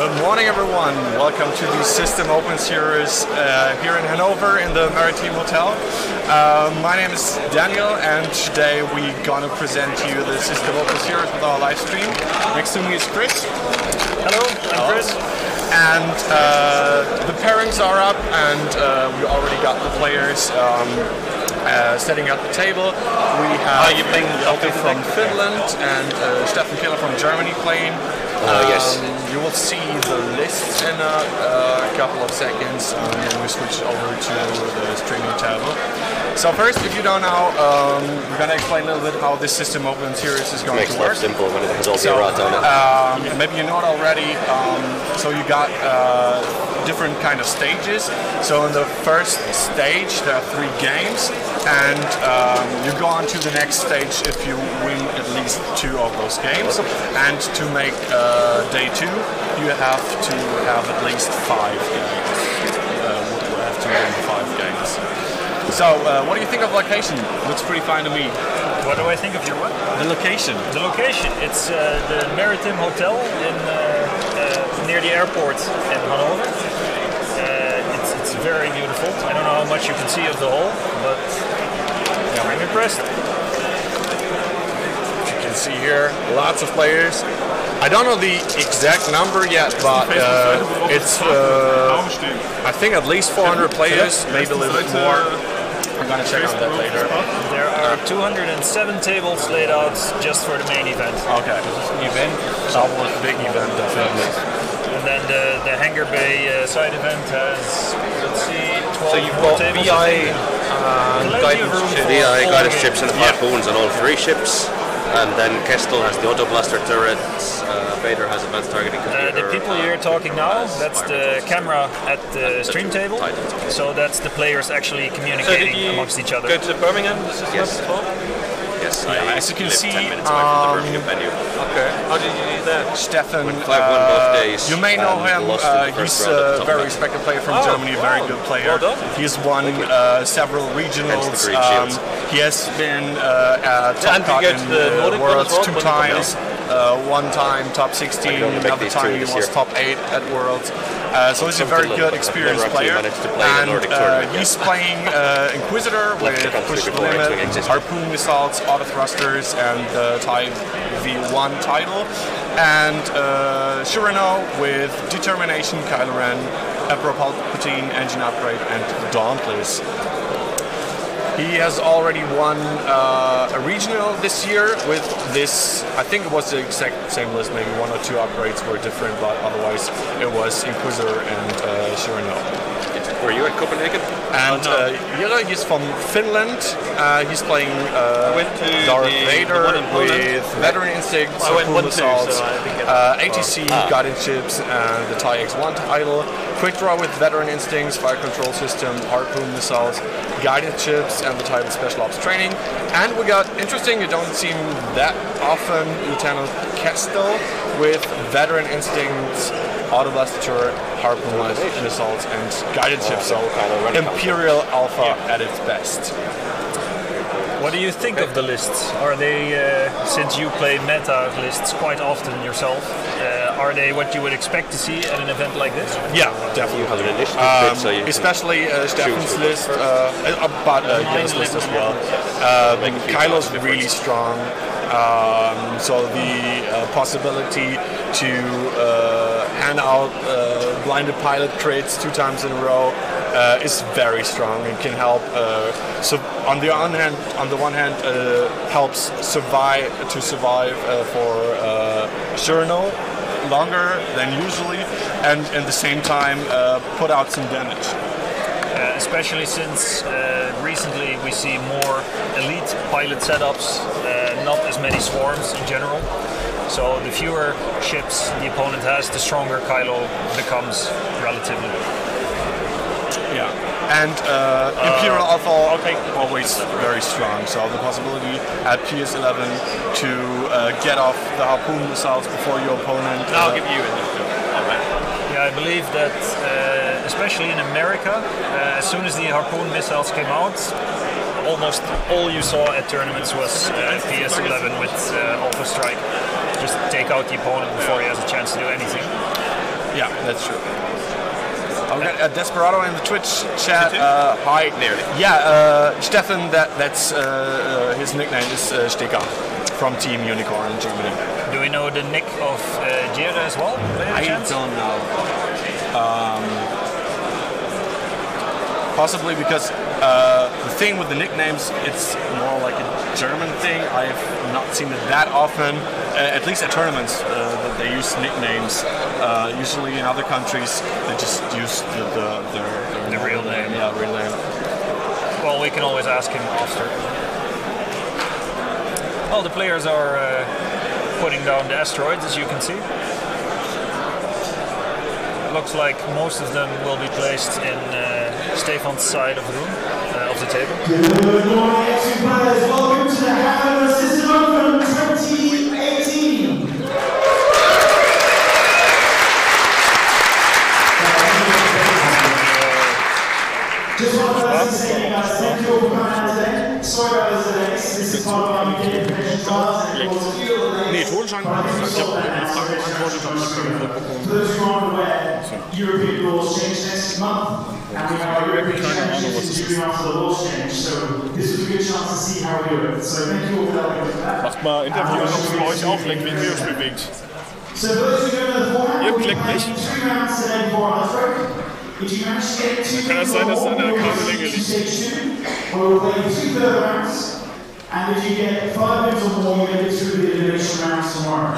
Good morning, everyone. Welcome to the System Open Series here in Hanover in the Maritime Hotel. My name is Daniel, and today we're gonna present to you the System Open Series with our live stream. Next to me is Chris. Hello, I'm Chris. And the pairings are up, and we already got the players setting up the table. We have Jocke from Finland and Stefan Killer from Germany playing. Yes. You will see the list in a couple of seconds, and then we switch over to the streaming table. So first, if you don't know, we're going to explain a little bit how this System Open Series is going to work. Makes life simple when it has all the errata on it. Maybe you know it already. So you got different kind of stages. So in the first stage, there are 3 games, and you go on to the next stage if you win at least 2 of those games. And to make day 2, you have to have at least 5 games. You have to win 5 games. So, what do you think of location? Looks pretty fine to me. What do I think of your what? The location. The location. It's the Maritime Hotel in near the airport in Hanover. It's very beautiful. I don't know how much you can see of the hall, but I'm impressed. As you can see here, lots of players. I don't know the exact number yet, but it's I think at least 400 players, maybe a little bit more. I'm going to check on that later. There are 207 tables laid out just for the main event. Okay. Event? So a big event, definitely. And then the Hangar Bay side event has, let's see, 12 So you've got tables. VI guidance ships and harpoons on all 3 ships. And then Kestel has the auto blaster turrets, Vader has advanced targeting computer. The people you're talking now, that's the camera at the stream table. So that's the players actually communicating amongst each other. Go to Birmingham? Yes. Yes, as you can see, from the Birmingham venue. Okay. How did you do that? Stefan, both days, you may know him. He's a very respected player from Germany, a very good player. Well done. He's won several regionals. He has been at top cut in the Worlds 2 times. 1 time top 16, another time he was top 8 at Worlds. So he's a very good, experienced player. And he's playing Inquisitor with push the limit, harpoon missiles, auto thrusters, and the Type V1 title. And Shirano with Determination, Kylo Ren, Emperor Palpatine, engine upgrade, and Dauntless. He has already won a regional this year with this. I think it was the exact same list. Maybe 1 or 2 upgrades were different, but otherwise it was Inquisitor and Shirano. Were you at Copenhagen? And Jere, he's from Finland. He's playing Darth Vader with Veteran Instincts, harpoon missiles, ATC, guidance ships, and the TIE X1 title. Quick draw with Veteran Instincts, fire control system, harpoon missiles, guidance ships, and the type of special ops training. And we got interesting, you don't see him that often, Lieutenant Kestel with Veteran Instincts, auto blaster turret, harpoon missiles, and guidance ships. So Imperial Alpha at its best. What do you think of the lists? Are they, since you play meta lists quite often yourself, are they what you would expect to see at an event like this? Yeah, definitely. You have an initiative so you especially Stefan's list, but Jens' list as well. Kylo's really strong, so the possibility to hand out blinded pilot crits 2 times in a row is very strong and can help. So on the one hand, helps survive for Shirano longer than usually, and at the same time put out some damage. Especially since recently we see more elite pilot setups, not as many swarms in general. So the fewer ships the opponent has, the stronger Kylo becomes relatively. Yeah, and Imperial Alpha always very strong. So the possibility at PS11 to get off the harpoon missiles before your opponent. I'll give you a Yeah, I believe that especially in America, as soon as the harpoon missiles came out, almost all you saw at tournaments was PS11 with Alpha Strike. Just take out the opponent before he has a chance to do anything. Yeah, that's true. I've got Desperado in the Twitch chat. Hi. Yeah, Stefan, that's his nickname is Stecker from Team Unicorn in Germany. Do we know the nick of Jere as well? I don't know. Possibly because the thing with the nicknames, it's more like a German thing. I've not seen it that often, at least at tournaments, that they use nicknames. Usually in other countries, they just use the real name. Yeah, real name. Well, we can always ask him after. Well, the players are putting down the asteroids, as you can see. It looks like most of them will be placed in Stefan's side of the room, of the table. Good morning, everybody. Welcome to the Hanover System Open 2018. Just want to say, you guys, thank you all for coming out today. Sorry about this today. This is part of our UK information class. Nee, Tonschein. Ich habe eine Frage beantwortet, aber ich kann For those who aren't aware, European laws change next month. And we have our European Championship to do after the laws change. So this was a good chance to see how we do it. So thank you all for that. Macht mal Interviews, ob es bei euch auch leckt, wie ein Videospiel bewegt. So for those who go to the forehand, Ihr we'll klickt play nicht. 2 rounds today before our break. If you manage to get 2 Kann das sein, dass es an der Kabellänge liegt? stage 2, we'll play 2 further rounds. And if you get 5 minutes or more, you make it through the elimination rounds tomorrow.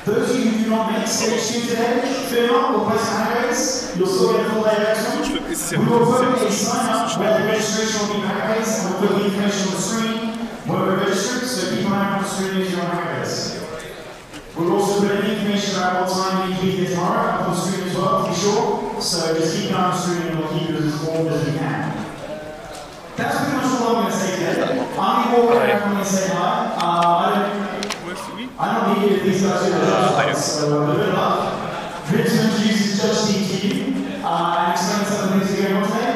Those of you who do not make stage 2 today, fear not, we'll play some highways. You'll still get a full day of extra. We will put a sign up where the registration will be highways, and we'll put the information on the screen when we're registered, so keep an eye on the screen if you're on highways. We'll also put any information about what time you need to be here tomorrow up on the screen as well, to be sure. So just keep an eye on the screen and we'll keep you as informed as we can. That's pretty much all I'm going to say today. I'm going to walk around and say hi. I don't need it if these guys do the judge, so a bit of luck. Vince introduces Judge Team to you and explain some of the things that are going on today.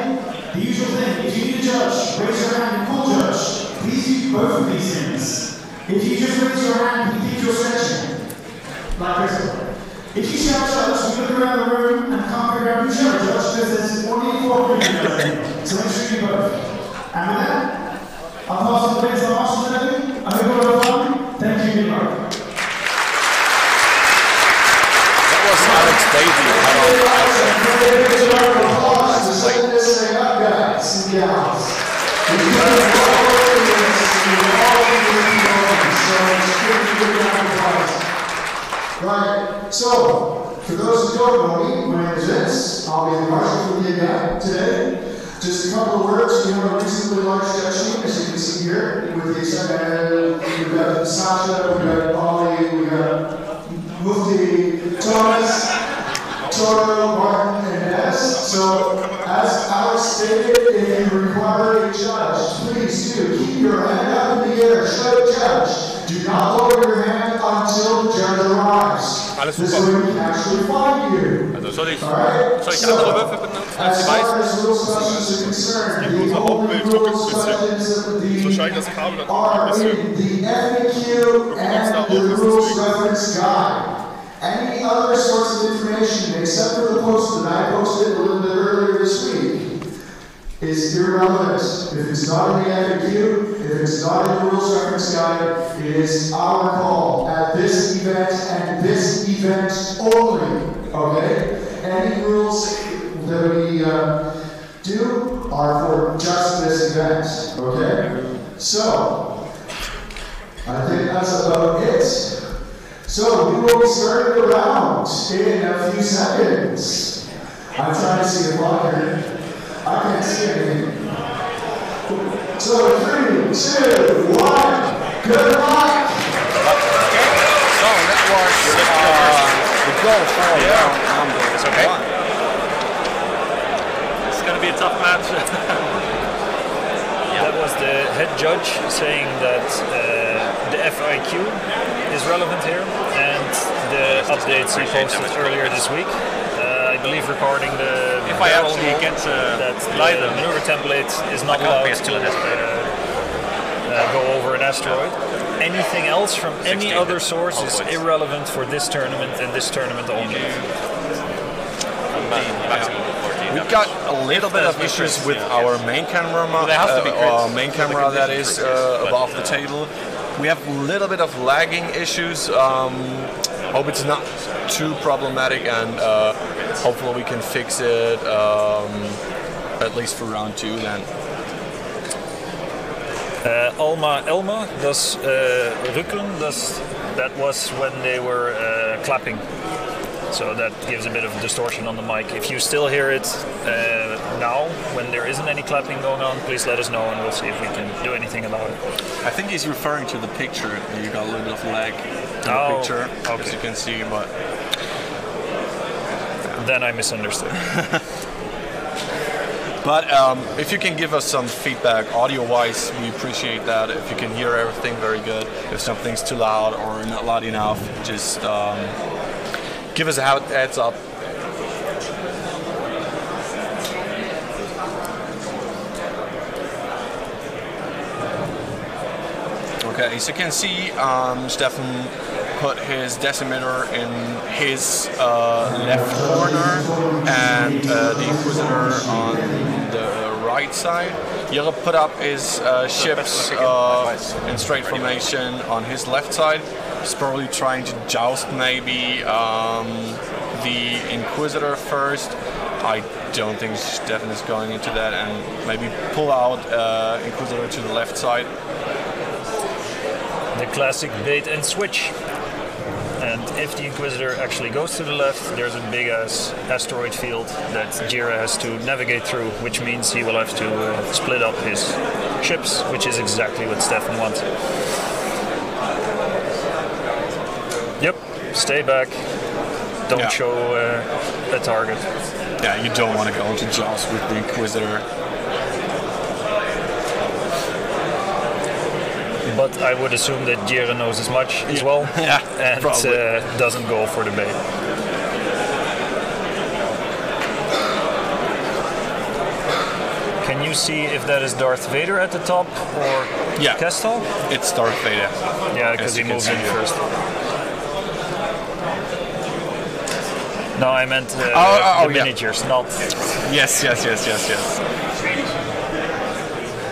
The usual thing, if you need a judge, raise your hand and call judge. Please do both of these things. If you just raise your hand, you think you're stretching. Like this. If you shout judge, we look around the room and can't figure out who's your judge because there's only 4 people. So make sure you do both. And with that, I'll pass the things to Marshall today. I hope you all have fun. Thank you, good luck. That was Alex Davey. Right, so, for those who don't know me, my name is Vince. I'll be the marshal for the event today. Just a couple of words. We have a reasonably large judge team, as you can see here, with the exception we've got Sasha, we've got Ollie, we've got Mufti, Thomas, Toro, Martin, and Ness. So, as Alex stated, if you require a judge, please do keep your hand up in the air, shout judge. Do not lower your hand until the judge arrives. This way we can actually find you. Also soll ich So, andere Würfel benutzen als as die far weißen? as rules questions are concerned, the Unser only Hauptbild ruckelt rules ein questions bisschen. that Wahrscheinlich das Kabel hat ein are bisschen. in the FAQ and the rules reference guide. Any other source of information, except for the post that I posted a little bit earlier this week, is irrelevant. If it's not in the FAQ, if it's not in the rules reference guide, it is our call at this event and this event only. Okay? Any rules that we do are for just this event. Okay? So, I think that's about it. So, we will be starting the round in a few seconds. I'm trying to see the clock here. I can't see anything. So, 3, 2, 1, good luck! Okay, so that was the goal for round number 1. It's going to be a tough match. That was the head judge saying that the FAQ is relevant here and the updates he posted earlier this week. I believe regarding the If I actually get that live the maneuver template is not allowed to go over an asteroid. Anything else from any other source is irrelevant for this tournament and this tournament only. maximum of 14. We've got a little bit of issues with our main camera, that is above the table. We have a little bit of lagging issues. Hope it's not too problematic, and hopefully we can fix it at least for round 2 then. Elma does rukkelen. That was when they were clapping. So that gives a bit of distortion on the mic. If you still hear it now, when there isn't any clapping going on, please let us know and we'll see if we can do anything about it. I think he's referring to the picture. You got a little bit of lag in the picture, as you can see, but... Then I misunderstood. But if you can give us some feedback audio-wise, we appreciate that. If you can hear everything very good, if something's too loud or not loud enough, just give us a heads up. Okay, as you can see, Stefan put his decimeter in his left corner and the Inquisitor on the right side. Jere put up his ships in straight formation on his left side. He's probably trying to joust maybe the Inquisitor first. I don't think Stefan is going into that, and maybe pull out Inquisitor to the left side. The classic bait and switch. And if the Inquisitor actually goes to the left, there's a big ass asteroid field that Jere has to navigate through, which means he will have to split up his ships, which is exactly what Stefan wants. Yep, stay back, don't show a target. Yeah, you don't want to go into jaws with the Inquisitor. But I would assume that Jere knows as much as well, and doesn't go for the bait. Can you see if that is Darth Vader at the top or Kestal? It's Darth Vader. Yeah, because he moved in first. No, I meant the miniatures, not... Yes.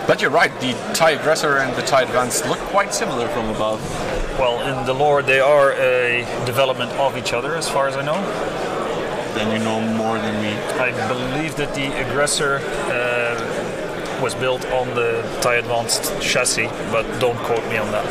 But you're right, the TIE Aggressor and the TIE Advance look quite similar from above. Well, in the lore they are a development of each other, as far as I know. Then you know more than me. I believe that the Aggressor was built on the TIE Advanced chassis, but don't quote me on that.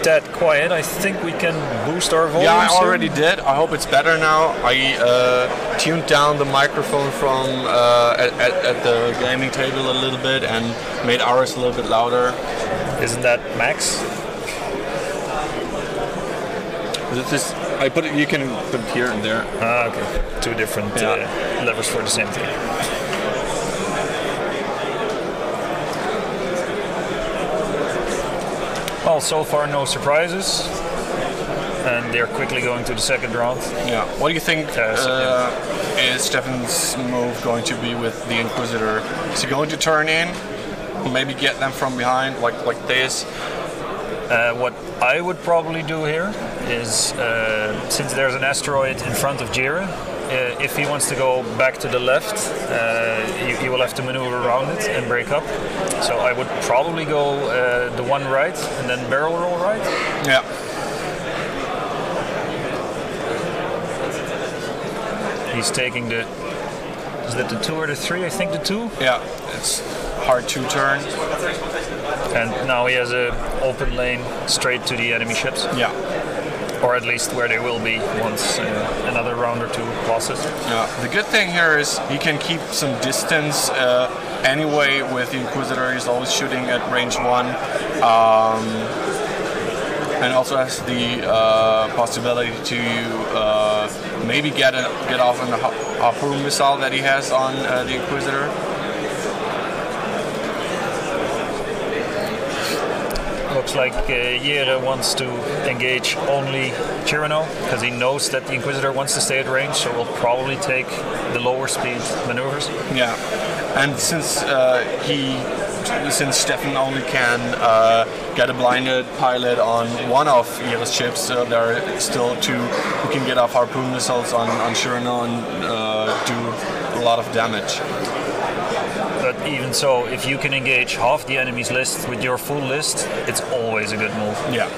That quiet, I think we can boost our volume. Yeah, I already did. I hope it's better now. I tuned down the microphone from at the gaming table a little bit and made ours a little bit louder. Isn't that max? I put it. You can put it here and there. Ah, okay. Two different levers for the same thing. Well, so far no surprises, and they're quickly going to the second round. Yeah. What do you think is Stefan's move going to be with the Inquisitor? Is he going to turn in, maybe get them from behind, like this? What I would probably do here is, since there's an asteroid in front of Jere, if he wants to go back to the left, you will have to maneuver around it and break up. So I would probably go the one right and then barrel roll right. Yeah. He's taking the... Is that the 2 or the 3? I think the 2. Yeah, it's hard to turn. And now he has an open lane straight to the enemy ships. Yeah. Or at least where they will be once another round or two passes. Yeah. The good thing here is he can keep some distance anyway with the Inquisitor. He's always shooting at range 1. And also has the possibility to maybe get off on the harpoon missile that he has on the Inquisitor. Looks like Jere wants to engage only Cyrano because he knows that the Inquisitor wants to stay at range, so will probably take the lower speed maneuvers. Yeah, and since Stefan only can get a blinded pilot on one of Jere's ships, there are still 2 who can get off harpoon missiles on Cyrano and do a lot of damage. But even so, if you can engage half the enemy's list with your full list, it's always a good move. Yeah.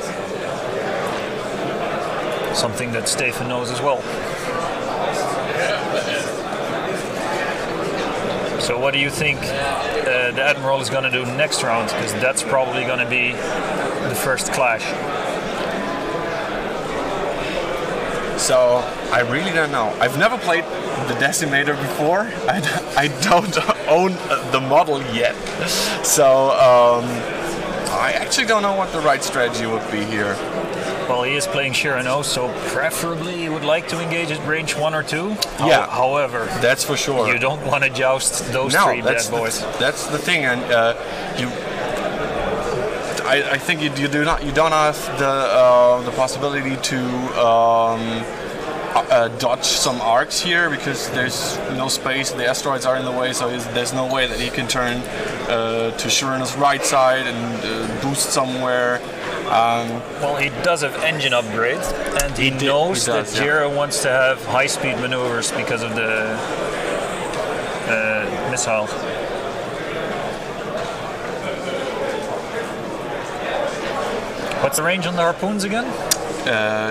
Something that Stefan knows as well. So what do you think the Admiral is going to do next round? Because that's probably going to be the first clash. So I really don't know. I've never played the Decimator before. I don't own the model yet. So I actually don't know what the right strategy would be here. Well, he is playing Cyrano, so preferably he would like to engage at range 1 or 2. Yeah. However, that's for sure. You don't want to joust those 3 bad boys. That's the thing, and I think you don't have the possibility to dodge some arcs here because there's no space. The asteroids are in the way, so there's no way that he can turn to Cyrano's right side and boost somewhere. Well, he does have engine upgrade, and he knows that Jere wants to have high-speed maneuvers because of the missile. What's the range on the harpoons again?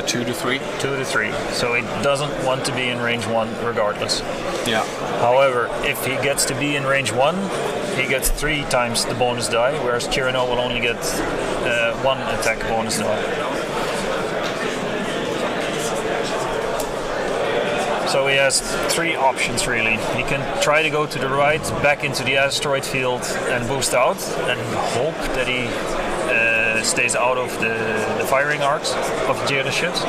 2 to 3. 2 to 3. So he doesn't want to be in range 1 regardless. Yeah. However, if he gets to be in range 1, he gets 3 times the bonus die, whereas Cyrano will only get 1 attack bonus die. So he has 3 options really. He can try to go to the right, back into the asteroid field and boost out, and hope that he stays out of the firing arcs of Jere's ships.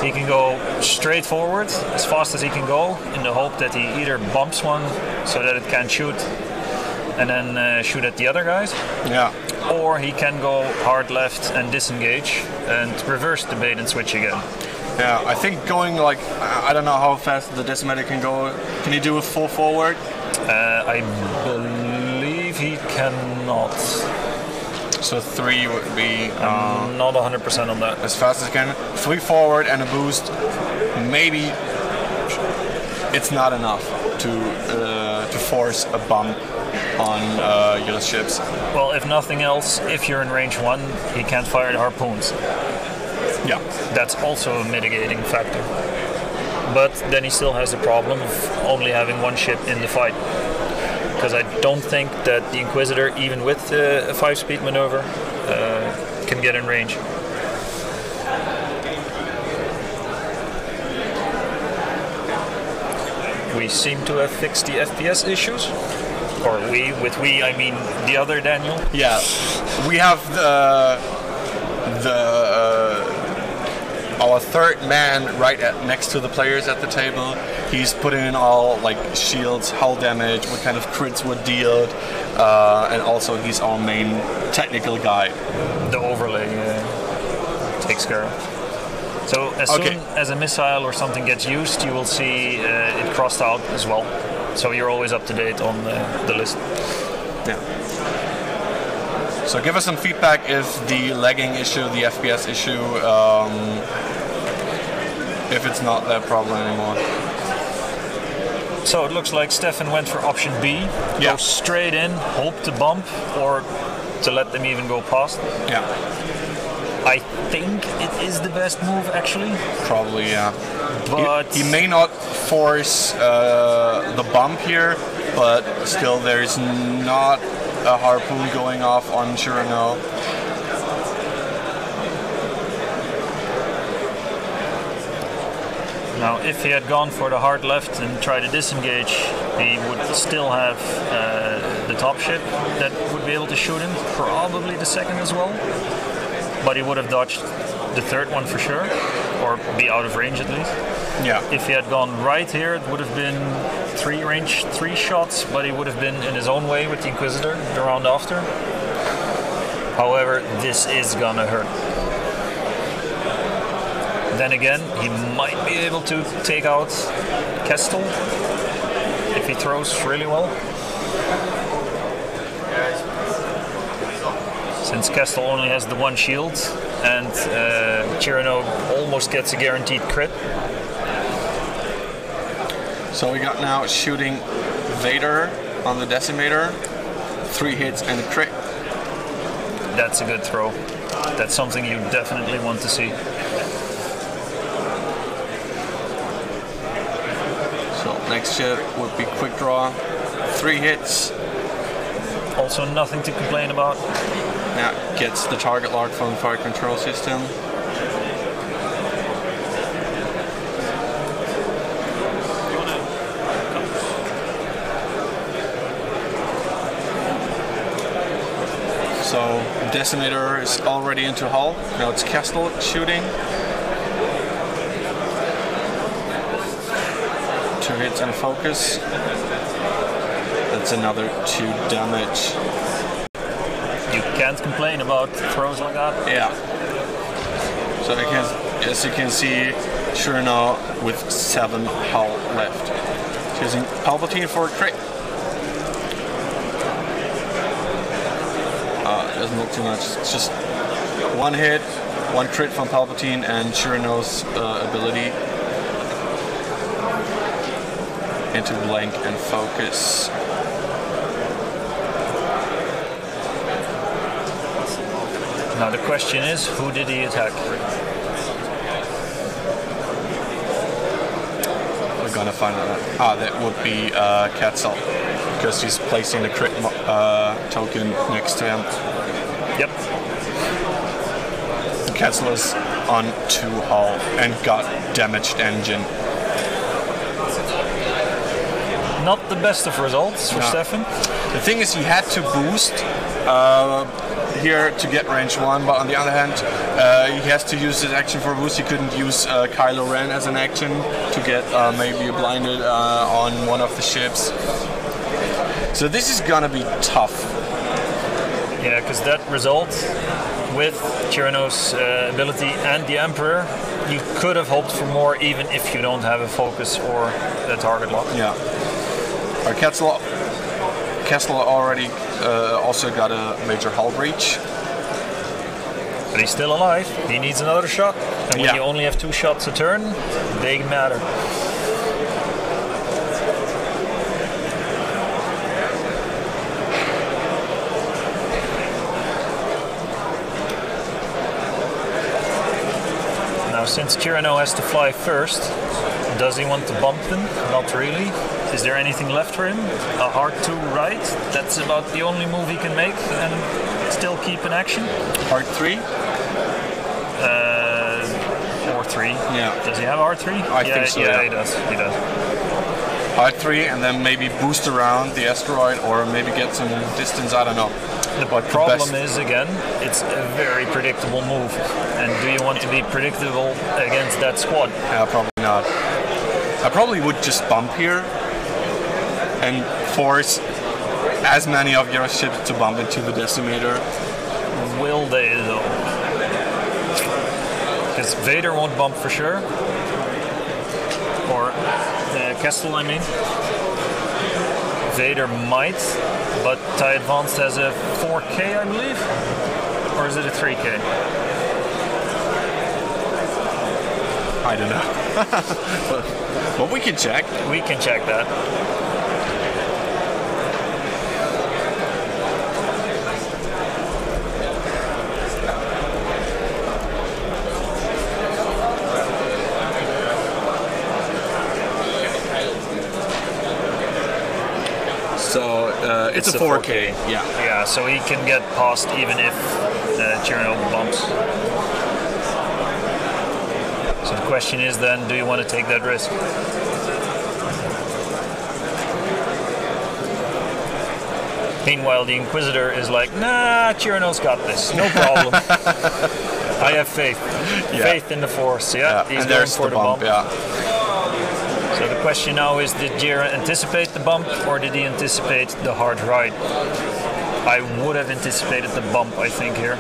He can go straight forward as fast as he can go in the hope that he either bumps one so that it can shoot and then shoot at the other guys. Yeah. Or he can go hard left and disengage and reverse the bait and switch again. Yeah, I think going like, I don't know how fast the Decimator can go. Can he do a full forward? I believe he cannot. So 3 would be... not 100% on that. As fast as he can. 3 forward and a boost. Maybe it's not enough to force a bump on your ships. Well, if nothing else, if you're in range 1, he can't fire the harpoons. Yeah. That's also a mitigating factor. But then he still has the problem of only having 1 ship in the fight. Because I don't think that the Inquisitor, even with a 5-speed maneuver, can get in range. We seem to have fixed the FPS issues. Or with we, I mean the other Daniel. Yeah, we have our third man right next to the players at the table. He's putting in all like shields, hull damage, what kind of crits were dealt, and also he's our main technical guy. The overlay takes care of. So as soon as a missile or something gets used, you will see it crossed out as well. So you're always up to date on the list. Yeah. So give us some feedback if the lagging issue, the FPS issue, if it's not that problem anymore. So it looks like Stefan went for option B. Yeah. Go straight in, hope to bump, or to let them even go past. Yeah. I think it is the best move, actually. Probably, yeah. But he may not force the bump here, but still there's not a harpoon going off on Cyrano. Now, if he had gone for the hard left and tried to disengage, he would still have the top ship that would be able to shoot him, probably the second as well. But he would have dodged the third one for sure, or be out of range at least. Yeah. If he had gone right here, it would have been 3 shots, but he would have been in his own way with the Inquisitor the round after. However, this is gonna hurt. Then again, he might be able to take out Kestel if he throws really well. Since Kestel only has the 1 shield and Cyrano almost gets a guaranteed crit. So we got now shooting Vader on the Decimator, 3 hits and a crit. That's a good throw. That's something you definitely want to see. So next ship would be Quick Draw, 3 hits. Also nothing to complain about. Now gets the target lock from the fire control system. So Decimator is already into hull. Now it's Kestel shooting. 2 hits and a focus. That's another 2 damage. You can't complain about throws like that. Yeah. So as you can see, Cyrano with 7 hull left. Using Palpatine for a crit. Doesn't look too much. It's just 1 hit, 1 crit from Palpatine, and Cyrano's ability into blank and focus. Now the question is, who did he attack? We're gonna find out. That would be Kestel, because he's placing the crit token next to him. Yep. Kestel is on 2 hull and got damaged engine. Not the best of results for Stefan. The thing is, he had to boost here to get range 1, but on the other hand, he has to use his action for boost. He couldn't use Kylo Ren as an action to get maybe blinded on one of the ships. So this is gonna be tough. Yeah, because that result with Cyrano's ability and the Emperor, you could have hoped for more even if you don't have a focus or a target lock. Yeah. Our Kestel already also got a major hull breach. But he's still alive. He needs another shot. And when you only have 2 shots a turn, they matter. Now, since Cyrano has to fly first, does he want to bump them? Not really. Is there anything left for him? A hard 2 right? That's about the only move he can make and still keep in action. Hard 3? Or 3. Yeah. Does he have R3? I think so. Yeah, he does. Hard 3 and then maybe boost around the asteroid or maybe get some distance, I don't know. The problem is, again, it's a very predictable move. And do you want to be predictable against that squad? Yeah, probably not. I probably would just bump here and force as many of your ships to bump into the Decimator. Will they, though? Because Vader won't bump for sure. Or Kestel, I mean. Vader might, but TIE Advanced has a 4K, I believe? Or is it a 3K? I don't know. But we can check. We can check that. So it's a 4K. Yeah. Yeah, so he can get past even if Cyrano bumps. So the question is then, do you want to take that risk? Meanwhile, the Inquisitor is like, nah, Cyrano's got this, no problem. I have faith. Faith in the Force, he's going for the bump. So the question now is, did Jira anticipate the bump, or did he anticipate the hard ride? I would have anticipated the bump, I think, here.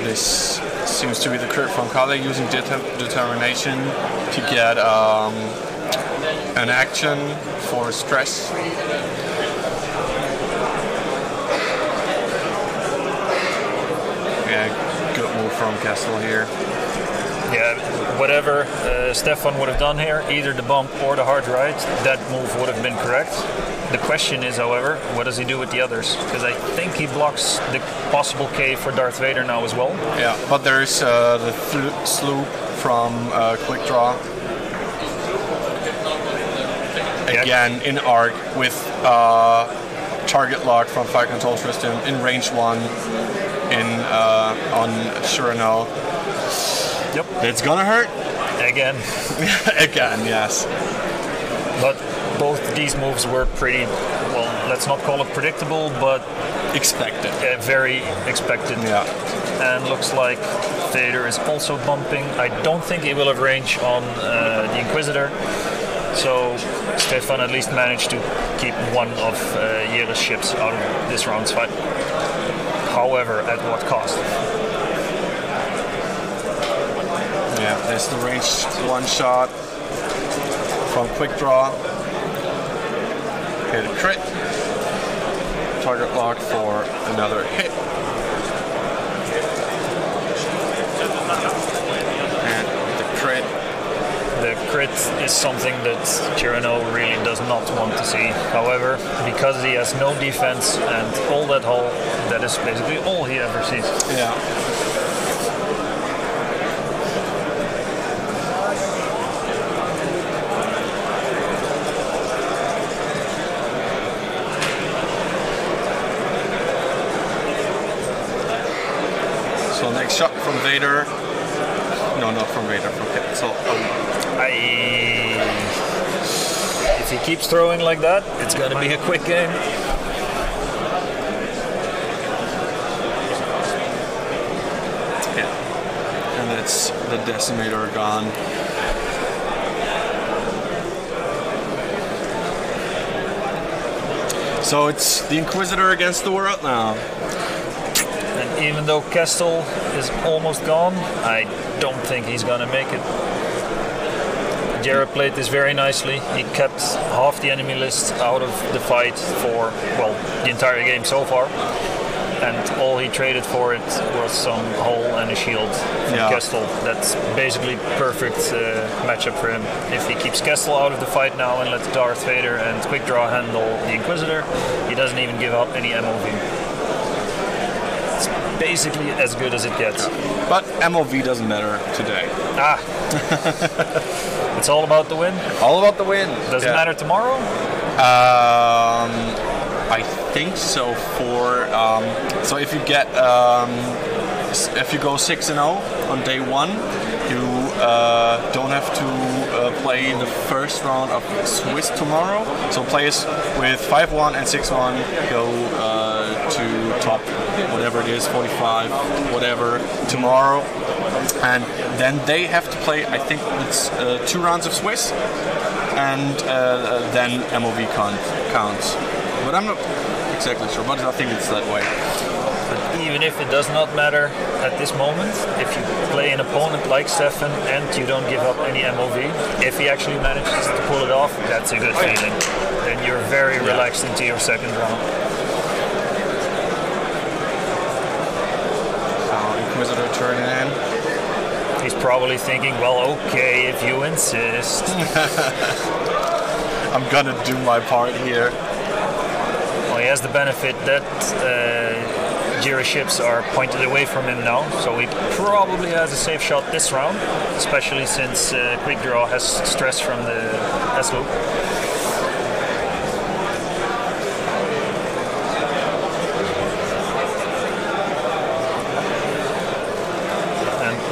This seems to be the crit from Kale using determination to get an action for stress. Yeah, good move from Kestel here. Yeah, whatever Stefan would have done here, either the bump or the hard ride, that move would have been correct. The question is, however, what does he do with the others? Because I think he blocks the possible K for Darth Vader now as well. Yeah, but there's the sloop from Quick Draw. Again, in arc with target lock from Fire Control System in range 1 on Cyrano. Yep. It's gonna hurt. Again. Again, yes. But both these moves were pretty, well, let's not call it predictable, but expected. Very expected. Yeah. And looks like Vader is also bumping. I don't think he will have range on the Inquisitor. So Stefan at least managed to keep one of Jira's ships out of this round's fight. However, at what cost? Yeah, there's the range 1 shot from Quick Draw. Hit a crit. Target lock for another hit. And the crit. The crit is something that Cyrano really does not want to see. However, because he has no defense and all that hull, that is basically all he ever sees. Yeah. So next shot from Vader. No, not from Vader, from Kestel. If he keeps throwing like that, it's going to be a quick game. Yeah. And that's the Decimator gone. So it's the Inquisitor against the world now. And even though Kestel is almost gone, I don't think he's going to make it. Jira played this very nicely. He kept half the enemy list out of the fight for, well, the entire game so far. And all he traded for it was some hull and a shield from Kestel. That's basically perfect matchup for him. If he keeps Kestel out of the fight now and lets Darth Vader and Quick Draw handle the Inquisitor, he doesn't even give up any MOV. It's basically as good as it gets. But MOV doesn't matter today. It's all about the win? All about the win. Does it matter tomorrow? I think so. So if you get if you go 6-0 on day 1, you don't have to play the first round of Swiss tomorrow. So players with 5-1 and 6-1 go to top whatever it is, 45, whatever, tomorrow. And then they have to play, I think it's 2 rounds of Swiss, and then MOV counts. But I'm not exactly sure, but I think it's that way. But even if it does not matter at this moment, if you play an opponent like Stefan and you don't give up any MOV, if he actually manages to pull it off, that's a good feeling. Then you're very relaxed into your second round. Inquisitor turning in. He's probably thinking, well, okay, if you insist. I'm gonna do my part here. has the benefit that Jira ships are pointed away from him now, so he probably has a safe shot this round, especially since Quick Draw has stress from the S-loop.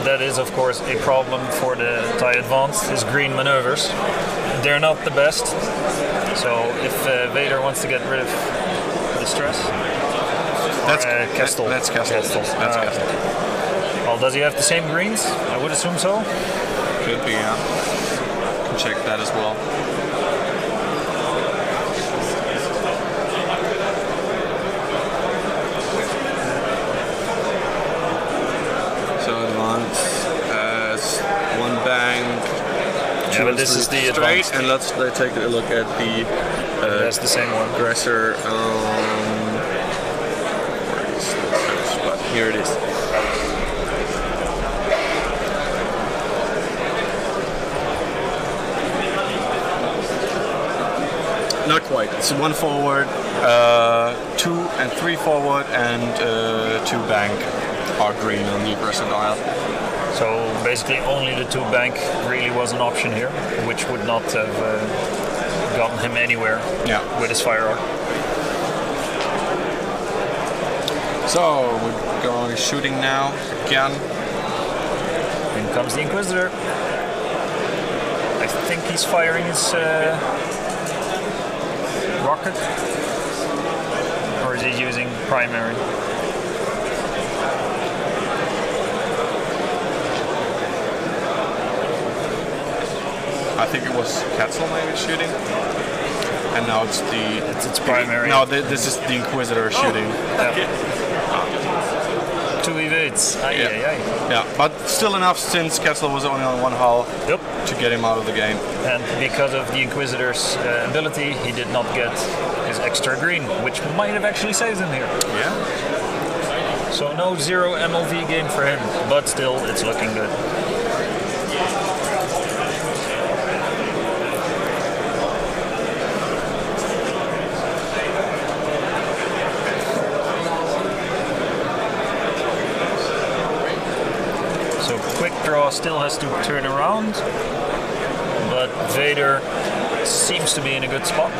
That is, of course, a problem for the TIE Advanced, his green maneuvers. They're not the best, so if Vader wants to get rid of the stress... That's Kestel. That's Kestel. That's Kestel. Well, does he have the same greens? I would assume so. Could be, yeah. Can check that as well. One bank, yeah, but this is the straight, advanced. and let's take a look at the that's the same one. aggressor. Where is this spot? Here it is. Not quite. It's 1 forward, 2 and 3 forward, and 2 bank are green on the aggressor dial. So basically only the 2 bank really was an option here, which would not have gotten him anywhere with his fire arc. So we're going shooting now again. In comes the Inquisitor. I think he's firing his rocket, or is he using primary? I think it was Ketzel maybe shooting, and now it's it's primary. No, this is the Inquisitor shooting. Yeah. 2 evades. Yeah, but still enough since Ketzel was only on 1 hull to get him out of the game. And because of the Inquisitor's ability, he did not get his extra green, which might have actually saved him here. Yeah. So no 0 MLV game for him, but still it's looking good. Quick Draw still has to turn around, but Vader seems to be in a good spot.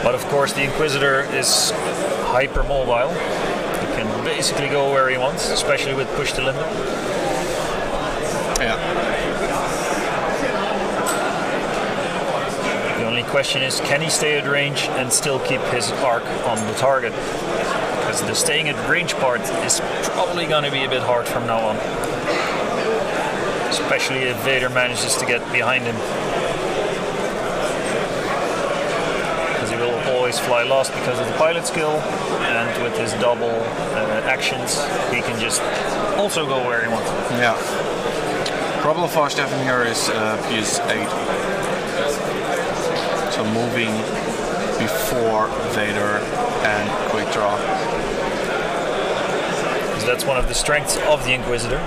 But of course the Inquisitor is hyper mobile. He can basically go where he wants, especially with push to limit. Yeah. The only question is, can he stay at range and still keep his arc on the target? Because the staying at range part is probably going to be a bit hard from now on. Especially if Vader manages to get behind him. Because he will always fly last because of the pilot skill, and with his double actions, he can just also go where he wants. Yeah. Problem for Stefan here is PS8. So moving before Vader and Quick Draw. Because that's one of the strengths of the Inquisitor.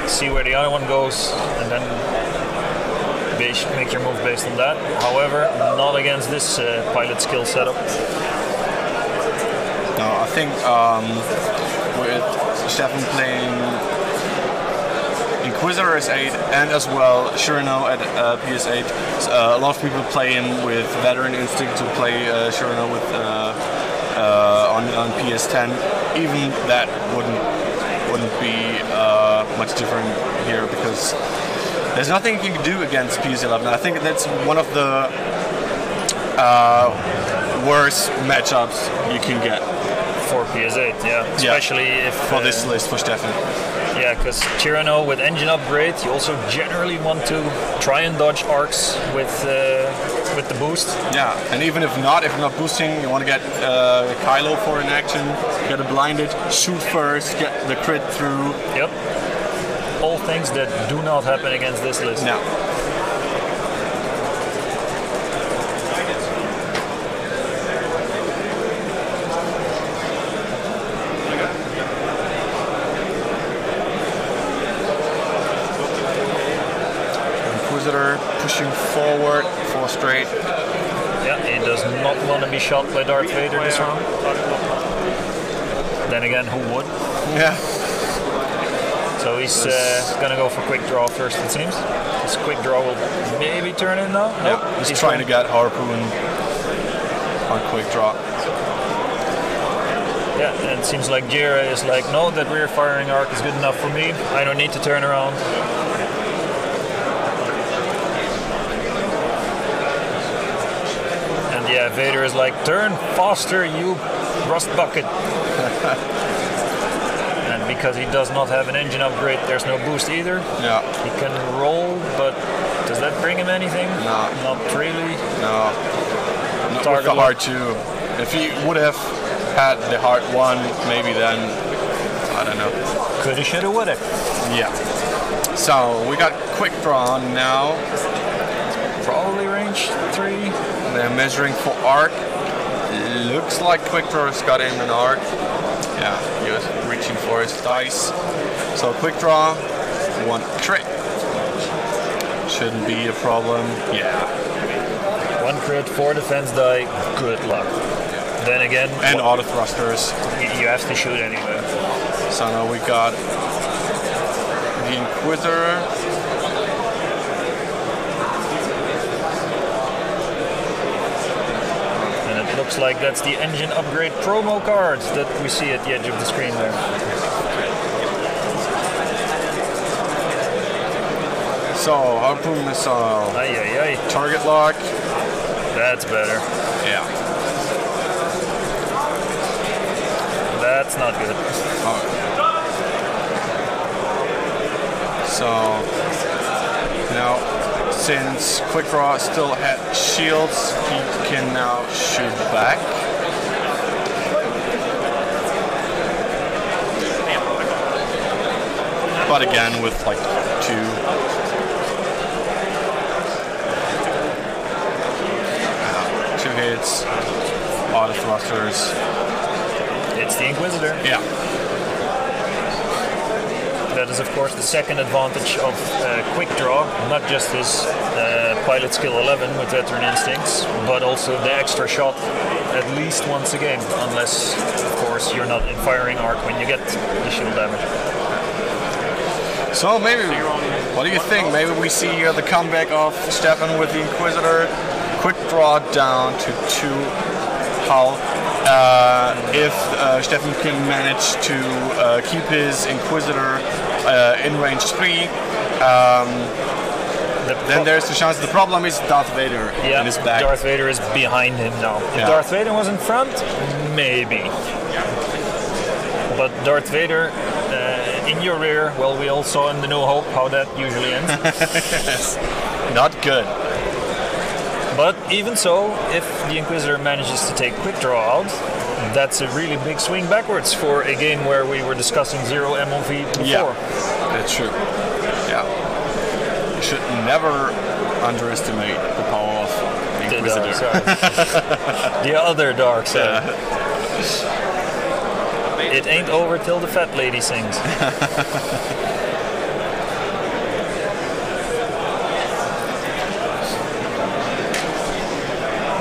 See where the other one goes and then make your move based on that. However, not against this pilot skill setup. No, I think with Stefan playing Inquisitor as 8 and as well Shurino at PS8, a lot of people play him with Veteran Instinct to play Shurino with on PS10. Even that wouldn't be much different here, because there's nothing you can do against PS11. I think that's one of the worst matchups you can get for PS8. Yeah, especially if for this list for Stefan. Yeah, because Tyranno with engine upgrade, you also generally want to try and dodge arcs with the boost. Yeah, and even if not boosting, you want to get Kylo for an action, get it blinded, shoot first, get the crit through. Yep. All things that do not happen against this list. No. more straight. Yeah, he does not want to be shot by Darth Vader this round. Then again, who would? Yeah. So he's gonna go for quick draw first, it seems. His quick draw will maybe turn in now. Nope. He's trying to get Harpoon on quick draw. Yeah, and it seems like Jira is like, no, that rear firing arc is good enough for me. I don't need to turn around. And yeah, Vader is like, turn faster, you rust bucket. And because he does not have an engine upgrade, there's no boost either. Yeah. He can roll, but does that bring him anything? No. Not really. No. Not with the hard 2. If he would have had the hard 1, maybe then, I don't know. Coulda, shoulda, woulda. Yeah. So we got quick draw now. Probably range 3. They're measuring for arc. Looks like quick draw's got him an arc. Yeah, he was reaching for his dice. So quick draw, 1 crit. Shouldn't be a problem. Yeah. 1 crit, 4 defense die. Good luck. Then again, and auto thrusters. You have to shoot anyway. So now we got the Inquisitor. And it looks like that's the engine upgrade promo card that we see at the edge of the screen there. So, Harpoon missile. Aye, aye, aye. Target lock. That's better. Yeah. That's not good. Oh. So now, since quick draw still had shields, he can now shoot back. But again, with like 2. 2 hits, auto thrusters. It's the Inquisitor. Yeah. That is, of course, the second advantage of quick draw, not just his pilot skill 11 with veteran instincts, but also the extra shot at least once a game, unless, of course, you're not in firing arc when you get the shield damage. So maybe, what do you think? Maybe we see the comeback of Stefan with the Inquisitor. Quick draw down to 2 hull. If Stefan can manage to keep his Inquisitor in range 3, then there's the chance. The problem is Darth Vader in his back. Darth Vader is behind him now. If Darth Vader was in front, maybe. But Darth Vader in your rear, well, we all saw in The New Hope how that usually ends. Not good. But even so, if the Inquisitor manages to take quick draw out, that's a really big swing backwards for a game where we were discussing 0 MOV before. Yeah, that's true. Yeah. You should never underestimate the power of the Inquisitor. The other dark side. It ain't over till the fat lady sings.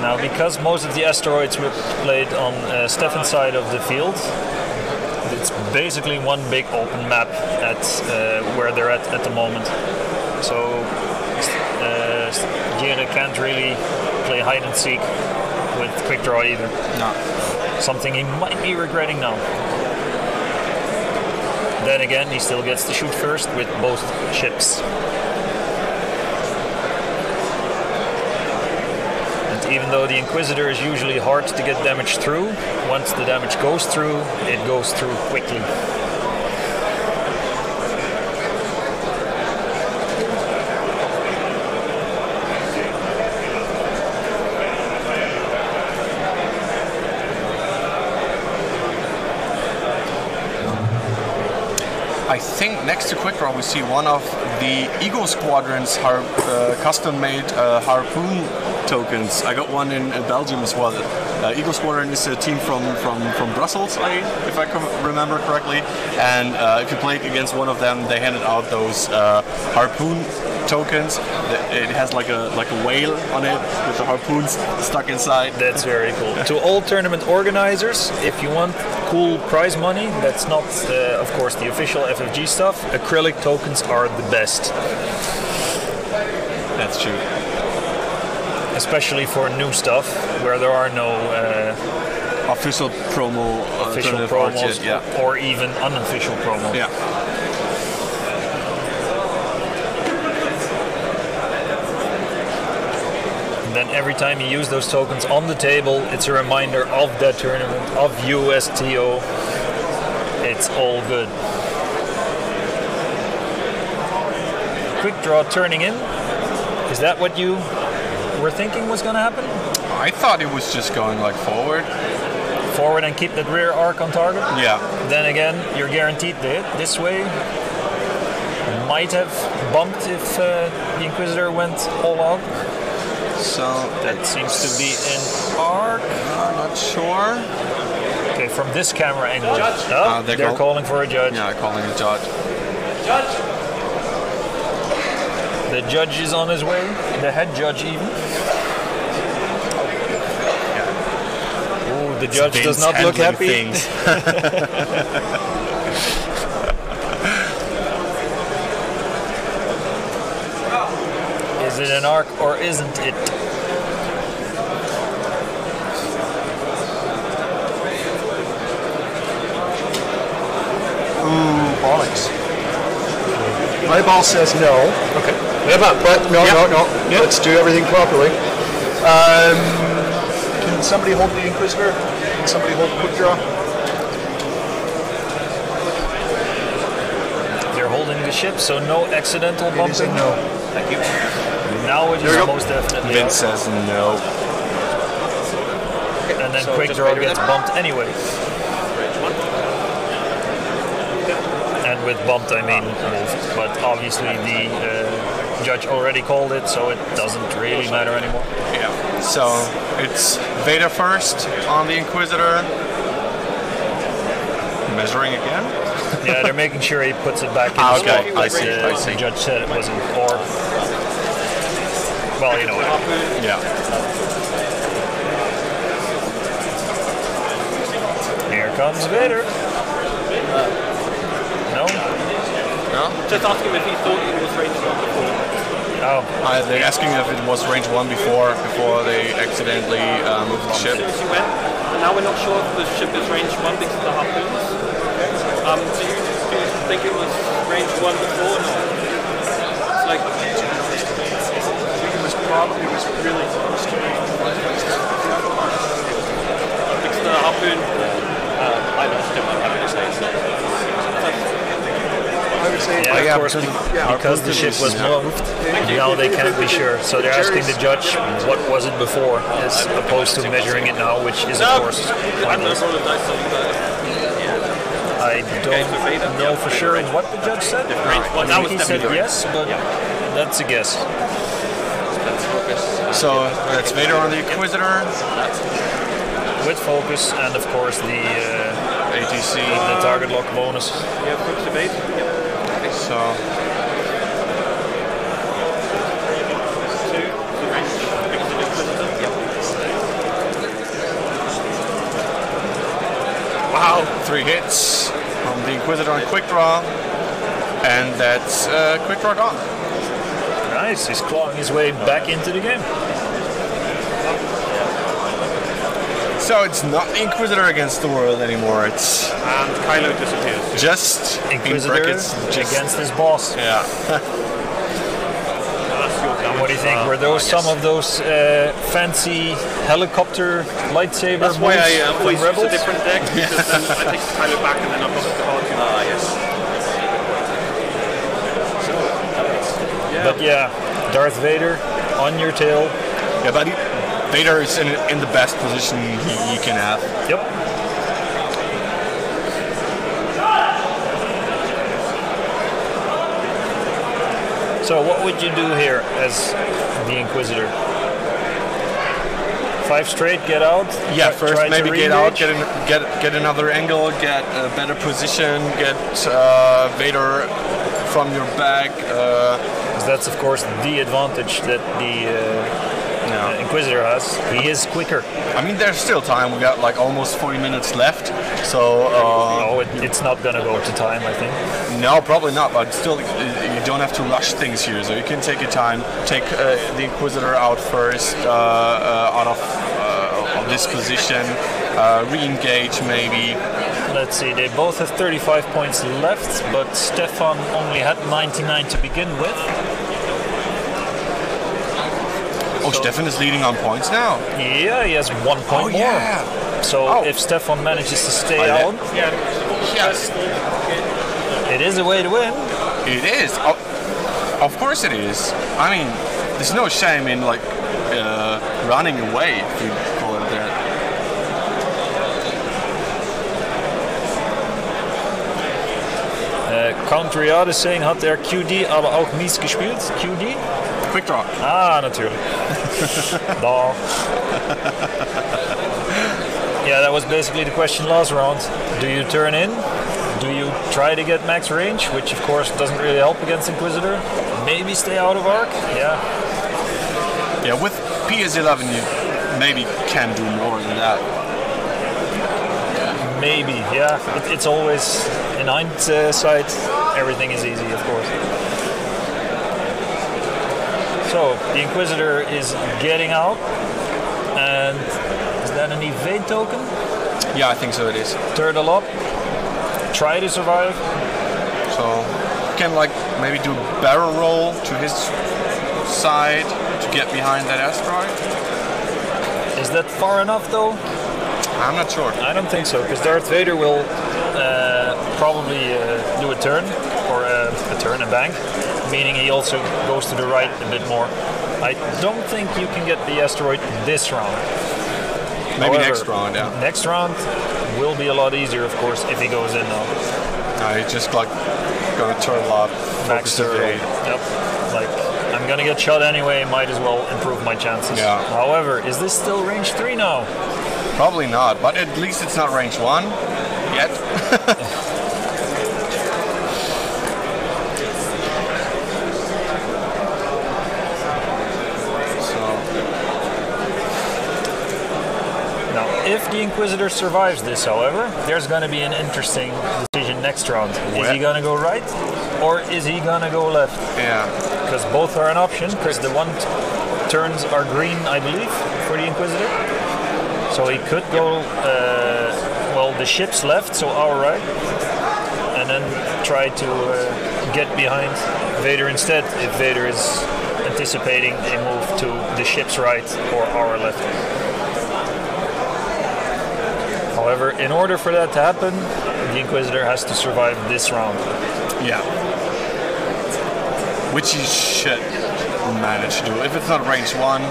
Now, because most of the asteroids were played on Stefan's side of the field, it's basically one big open map at where they're at the moment. So Jere can't really play hide and seek with quick draw either. No. Something he might be regretting now. Then again, he still gets to shoot first with both ships. Even though the Inquisitor is usually hard to get damage through, once the damage goes through, it goes through quickly. I think next to quick draw we see one of the Eagle Squadron's custom-made Harpoon tokens. I got one in Belgium as well. Eagle Squadron is a team from Brussels, if I can remember correctly. And if you play against one of them, they handed out those Harpoon tokens. It has like a whale on it with the harpoons stuck inside. That's very cool. To all tournament organizers, if you want cool prize money, that's not, of course, the official FFG stuff. Acrylic tokens are the best. That's true. Especially for new stuff where there are no official promos or even unofficial promos. Yeah. And then every time you use those tokens on the table, it's a reminder of that tournament, of USTO. It's all good. Quick draw turning in. Is that what you were thinking was going to happen? I thought it was just going like forward. Forward and keep that rear arc on target? Yeah. Then again, you're guaranteed to hit this way. Might have bumped if the Inquisitor went all out. So that seems to be an arc. I'm not sure. Okay, from this camera angle. They're calling for a judge. Yeah, calling a judge. Judge! The judge is on his way. The head judge even. The judge does not look happy. Is it an arc or isn't it? Ooh, bollocks. My ball says no. Okay. But no. Yep. Let's do everything properly. Can somebody hold the Inquisitor? Can somebody hold the quick draw? They're holding the ship, so no accidental bumping. It is a no. Thank you. Now it is most definitely. Vince says no. And then quick draw gets bumped anyway. And with bumped I mean moved, but obviously the judge already called it, so it doesn't really matter anymore. Yeah. So it's Vader first on the Inquisitor. Measuring again? Yeah, they're making sure he puts it back in the spot. I see. The judge said it was an orb. Well, you know what I mean. Yeah. Here comes Vader. No? No? Just ask him if he thought it was range 1 before. Oh. They're asking if it was range 1 before they accidentally moved the ship. As soon as he went, and now we're not sure if the ship is range 1 because of the harpoons. Do you think it was range 1 before or not? It's like... It was probably really close to range 1. Because the harpoon... I don't know, I'm happy to say so. I would say, yeah, of course, because the ship was moved, now they can't be sure. So they're asking the judge, what was it before, as opposed to measuring it now, which is, of course, pointless. I don't know for sure what the judge said. I think he said yes, but that's a guess. So that's Vader on the Inquisitor. With focus and, of course, the ATC. The target lock bonus. Yeah, quick debate. So. Wow, 3 hits from the Inquisitor on quick draw, and that's quick draw gone. Nice, he's clawing his way back into the game. So it's not the Inquisitor against the world anymore. It's and Kylo disappears. Just Inquisitor against his boss. Yeah. What do you think? Were those some of those fancy helicopter lightsaber That's why I always use Rebels? a different deck, because then I take Kylo back and then I've got the hard to yes. But yeah, Darth Vader on your tail. Yeah, but Vader is in the best position he can have. Yep. So what would you do here as the Inquisitor? 5 straight, get out? Yeah, first maybe get out, get another angle, get a better position, get Vader from your back, Because that's, of course, the advantage that the Inquisitor has. He is quicker. I mean, there's still time. We got like almost 40 minutes left, so... no, it's not going to go to time, I think. No, probably not, but still, you don't have to rush things here, so you can take your time, take the Inquisitor out first, out of this position, re-engage maybe. Let's see, they both have 35 points left, but Stefan only had 99 to begin with. Oh, so Stefan is leading on points now. Yeah, he has 1 point more. Yeah. So if Stefan manages to stay out, yes, it is a way to win. It is. Of course it is. I mean, there's no shame in like running away, if you call it that. Countryard is saying, hat der QD aber auch mies gespielt? QD? Quick draw. Ah, natürlich. Da. Yeah, that was basically the question last round. Do you turn in? Do you try to get max range, which of course doesn't really help against Inquisitor? Maybe stay out of arc? Yeah. Yeah, with PS11 you maybe can do more than that. Maybe, yeah. It's always in hindsight, everything is easy, of course. So, the Inquisitor is getting out, and is that an evade token? Yeah, I think so it is. Turtle up, try to survive. So, you can like maybe do a barrel roll to his side to get behind that asteroid. Is that far enough though? I'm not sure. I don't think so, because Darth Vader will probably do a turn, or a turn and bank, meaning he also goes to the right a bit more. I don't think you can get the asteroid this round. Maybe However, next round, yeah. Next round will be a lot easier, of course, if he goes in now. He's just like gonna turn up, Max turtle. Yep. Like, I'm gonna get shot anyway, might as well improve my chances. Yeah. However, is this still range 3 now? Probably not, but at least it's not range 1 yet. If the Inquisitor survives this, however, there's going to be an interesting decision next round. Is he going to go right, or is he going to go left? Yeah. Because both are an option, because the one turns are green, I believe, for the Inquisitor. So he could go, well, the ship's left, so our right, and then try to get behind Vader instead, if Vader is anticipating a move to the ship's right or our left. However, in order for that to happen, the Inquisitor has to survive this round. Yeah. Which he should manage to do. If it's not range 1,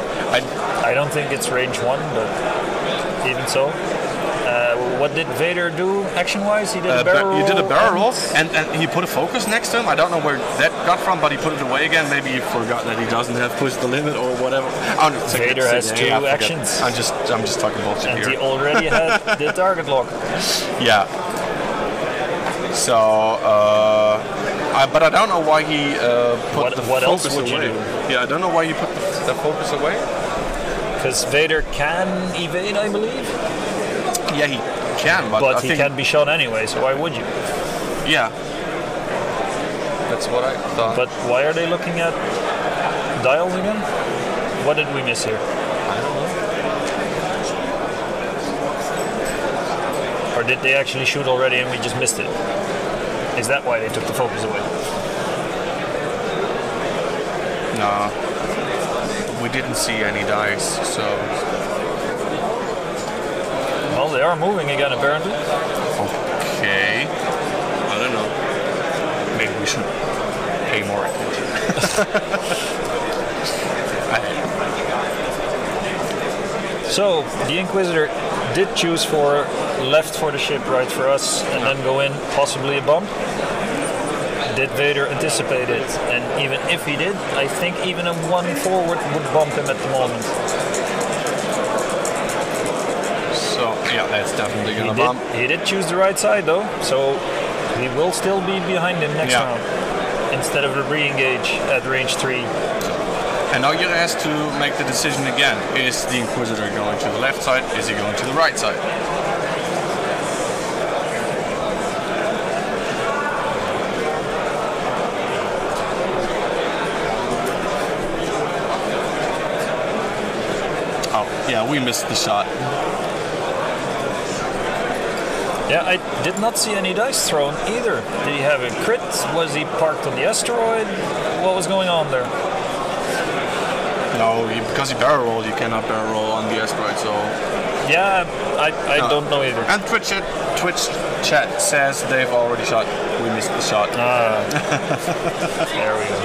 I don't think it's range 1, but even so. What did Vader do action-wise? He did a barrel roll. He did a barrel roll, and he put a focus next to him. I don't know where that got from, but he put it away again. Maybe he forgot that he doesn't have pushed the limit or whatever. Vader has 2 actions. I'm just talking bullshit and here. And he already had the target lock. Yeah. So, but I don't know why he put the what focus else would away. You do? Yeah, I don't know why he put the focus away. Because Vader can evade, I believe. Yeah, he can, but he can be shot anyway, so why would you? Yeah. That's what I thought. But why are they looking at dials again? What did we miss here? I don't know. Or did they actually shoot already and we just missed it? Is that why they took the focus away? No. We didn't see any dice, so... Well, they are moving again, apparently. Okay. I don't know. Maybe we should pay more attention. So, the Inquisitor did choose for left for the ship, right for us, and then go in, possibly a bump. Did Vader anticipate it? And even if he did, I think even a 1 forward would bump him at the moment. So, yeah, that's definitely going to bump. He did choose the right side, though, so he will still be behind him next round. instead of a re-engage at range 3. And now you has to make the decision again. Is the Inquisitor going to the left side? Is he going to the right side? Oh, yeah, we missed the shot. Yeah, I did not see any dice thrown either. Did he have a crit? Was he parked on the asteroid? What was going on there? No, because he barrel rolled, you cannot barrel roll on the asteroid, so... Yeah, I don't know either. And Twitch chat says they've already shot. We missed the shot. Ah. There we go.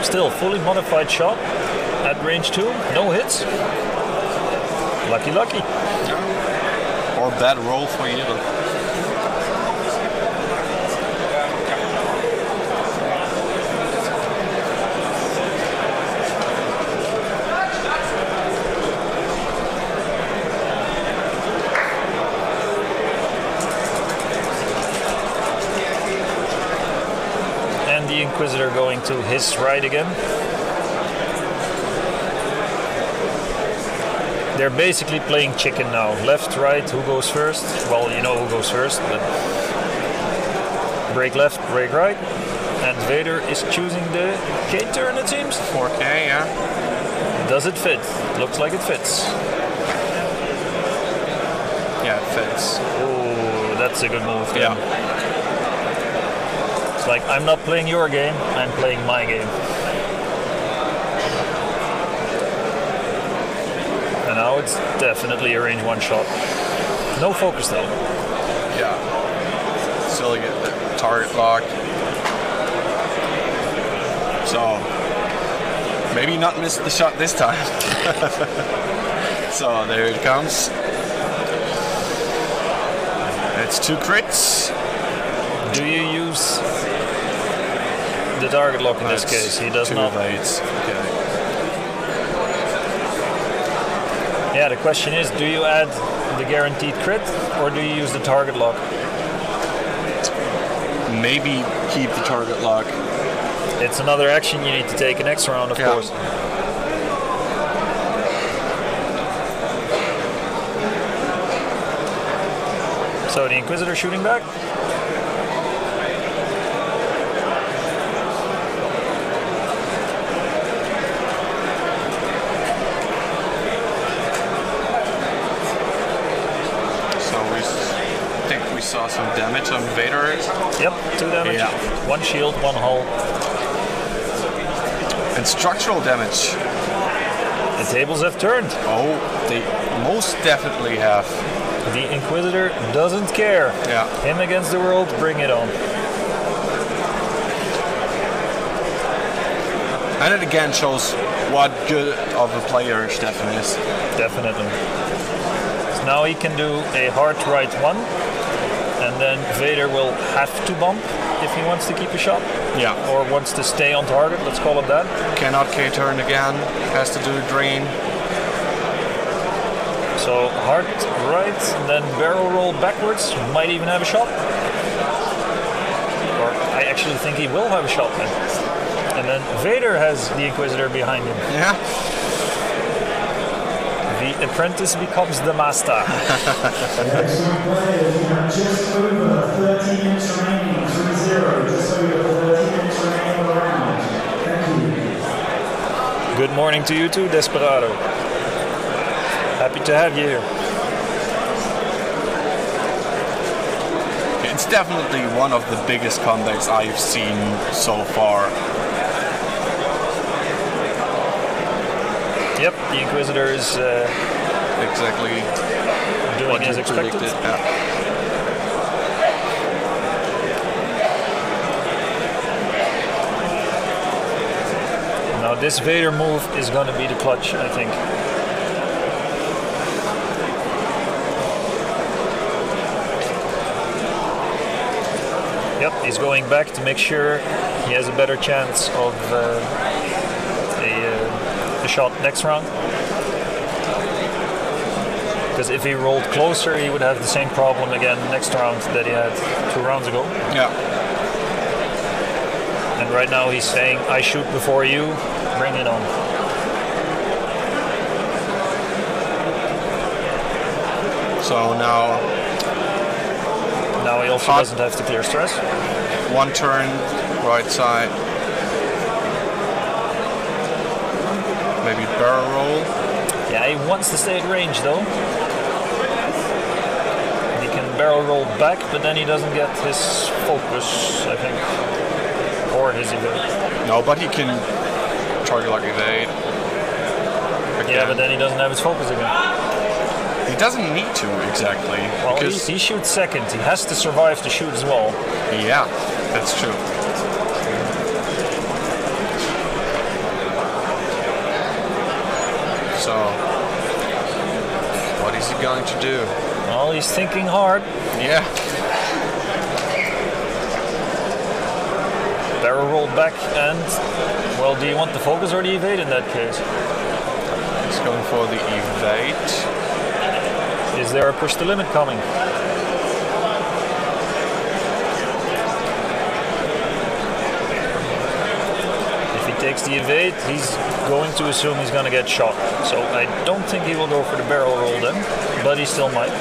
Still, fully modified shot at range 2. No hits. Lucky, lucky. Or bad roll for you. And the Inquisitor going to his right again. They're basically playing chicken now. Left, right, who goes first? Well, you know who goes first, but break left, break right. And Vader is choosing the K turn, it seems. 4K, yeah. Does it fit? Looks like it fits. Yeah, it fits. Oh, that's a good move. Then. Yeah. It's like, I'm not playing your game, I'm playing my game. And now it's definitely a range 1 shot. No focus though. Yeah. Still get the target lock. So, maybe not miss the shot this time. So, there it comes. It's 2 crits. Do you use the target lock in this case? He does not. Evades. Okay. Yeah, the question is, do you add the guaranteed crit or do you use the target lock? Maybe keep the target lock. It's another action you need to take next round, of course. So the Inquisitor shooting back. Saw some damage on Vader. Yep, 2 damage. Yeah. 1 shield, 1 hull. And structural damage. The tables have turned. Oh, they most definitely have. The Inquisitor doesn't care. Yeah. Him against the world, bring it on. And it again shows what good of a player Stefan is. Definitely. So now he can do a hard right 1. And then Vader will have to bump if he wants to keep a shot. Yeah. Or wants to stay on target, let's call it that. Cannot K-turn again, has to do a drain. So hard right, and then barrel roll backwards, might even have a shot. Or I actually think he will have a shot then. And then Vader has the Inquisitor behind him. Yeah. The apprentice becomes the master. Excellent players, you have just over 30 minutes remaining, 3-0, just over 30 minutes remaining of the round. Thank you. Good morning to you too, Desperado. Happy to have you here. It's definitely one of the biggest comebacks I've seen so far. Yep, the Inquisitor is exactly doing as expected. Yeah. Now this Vader move is going to be the clutch, I think. Yep, he's going back to make sure he has a better chance of a shot next round. Because if he rolled closer, he would have the same problem again next round that he had 2 rounds ago. Yeah. And right now he's saying, I shoot before you, bring it on. So now he also doesn't have to clear stress. 1 turn, right side. Maybe barrel roll. Yeah, he wants to stay at range though. He can barrel roll back, but then he doesn't get his focus, I think. Or his evade. No, but he can target like evade. Again. Yeah, but then he doesn't have his focus again. He doesn't need to, exactly. Well, he shoots second. He has to survive to shoot as well. Yeah, that's true. So, what is he going to do? Well, he's thinking hard. Yeah. Barrel roll back and, well, do you want the focus or the evade in that case? He's going for the evade. Is there a push the limit coming? If he takes the evade, he's going to assume he's going to get shot. So I don't think he will go for the barrel roll then, but he still might.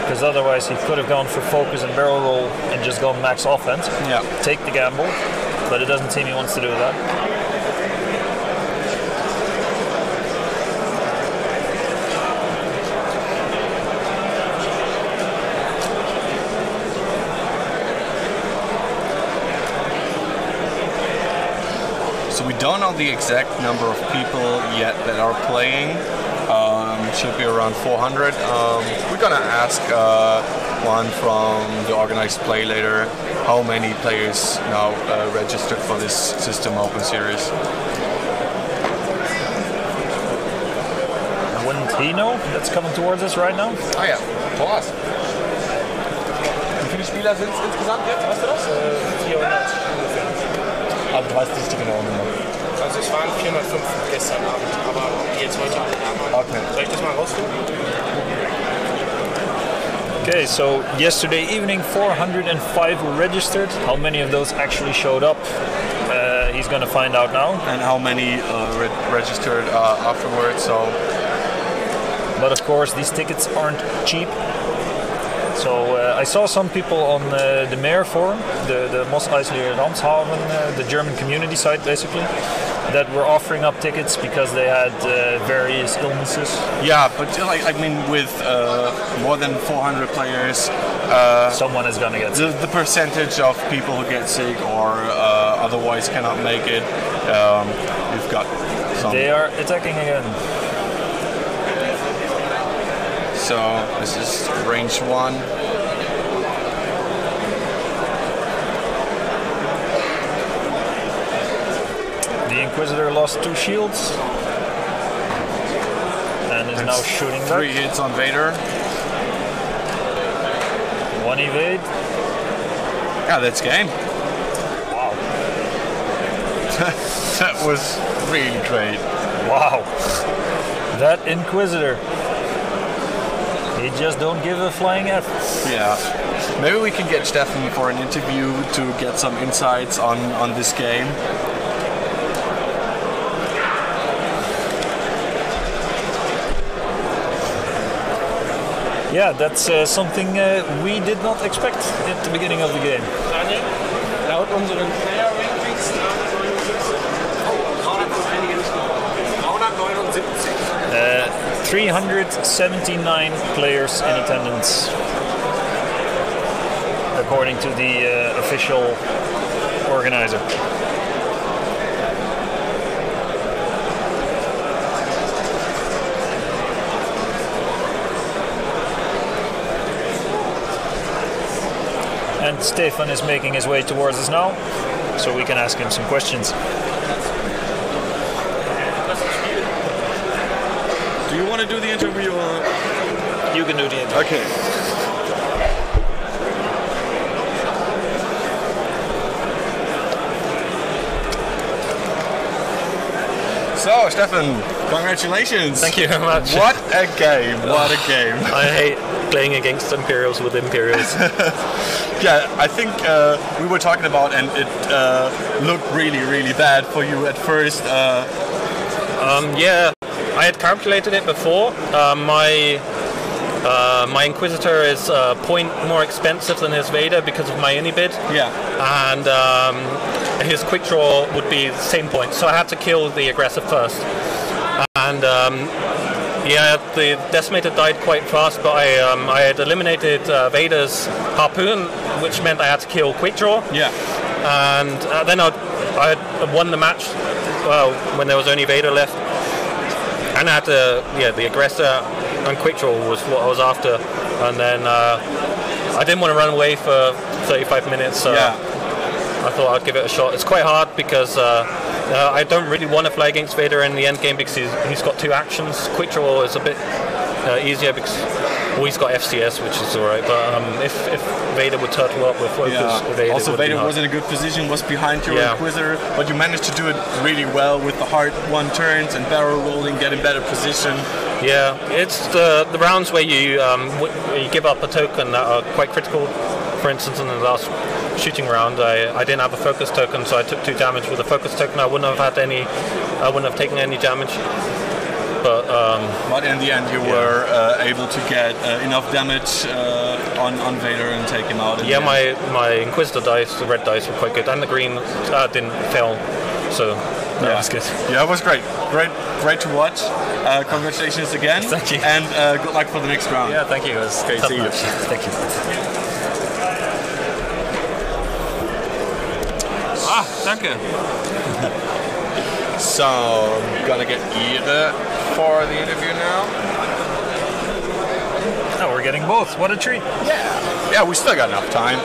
Because otherwise he could have gone for focus and barrel roll and just gone max offense. Yeah. Take the gamble, but it doesn't seem he wants to do that. So we don't know the exact number of people yet that are playing. Should be around 400. We're gonna ask one from the organized play later how many players now registered for this System Open Series. Wouldn't he know that's coming towards us right now? Ah ja, Thomas. Wie viele Spieler sind es insgesamt jetzt? Weißt du das? 400 ungefähr. Aber du weißt nicht die genaue Nummer. Also es waren 405 gestern Abend, aber jetzt heute Abend. Okay. Soll ich das mal rausfinden? Okay, so yesterday evening 405 were registered. How many of those actually showed up? He's going to find out now. And how many registered afterwards? So, but of course these tickets aren't cheap. So I saw some people on the Mayor Forum, the Mos Eisley Ramshaven, the German community site basically, that were offering up tickets because they had various illnesses. Yeah, but like I mean, with more than 400 players, someone is gonna get sick. The percentage of people who get sick or otherwise cannot make it, we've got some. They are attacking again. So this is range 1. The Inquisitor lost 2 shields and is now shooting 3 back. hits on Vader. 1 evade. Yeah, that's game. Wow. That was really great. Wow. That Inquisitor. He just don't give a flying F. Yeah. Maybe we can get Stefan for an interview to get some insights on this game. Yeah, that's something we did not expect at the beginning of the game. Daniel, laut unseren Player Rankings 379 players in attendance, according to the official organizer. And Stefan is making his way towards us now, so we can ask him some questions. Do you want to do the interview? You can do the interview. Okay. So, Stefan, Congratulations! Thank you very much. What a game! What a game! I hate playing against Imperials with Imperials. Yeah, I think we were talking about, and it looked really bad for you at first. Yeah, I had calculated it before. My Inquisitor is a point more expensive than his Vader because of my inhibit. Yeah. And his quick draw would be the same point, so I had to kill the aggressive first. And yeah, the Decimator died quite fast, but I had eliminated Vader's Harpoon, which meant I had to kill quick draw. Yeah. And then I had won the match when there was only Vader left. And I had to, the aggressor and quick draw was what I was after. And then I didn't want to run away for 35 minutes, so I thought I'd give it a shot. It's quite hard because I don't really want to fly against Vader in the end game because he's got 2 actions. Quick draw is a bit easier because he's got FCS, which is alright. But if Vader would turtle up with focus, Vader was in a good position, was behind your Inquisitor, but you managed to do it really well with the hard 1 turns and barrel rolling, getting better position. Yeah, it's the rounds where you give up a token that are quite critical. For instance, in the last shooting round, I didn't have a focus token, so I took 2 damage with a focus token. I wouldn't have taken any damage. But in the end, you were able to get enough damage on Vader and take him out. Yeah, my Inquisitor dice, the red dice, were quite good, and the green didn't fail, so that was good. Yeah, it was great to watch. Congratulations again. Thank you. And good luck for the next round. Yeah, thank you. It was great to see you. Thank you. Danke. So, I'm gonna get Ida for the interview now. Oh, we're getting both. What a treat. Yeah, we still got enough time.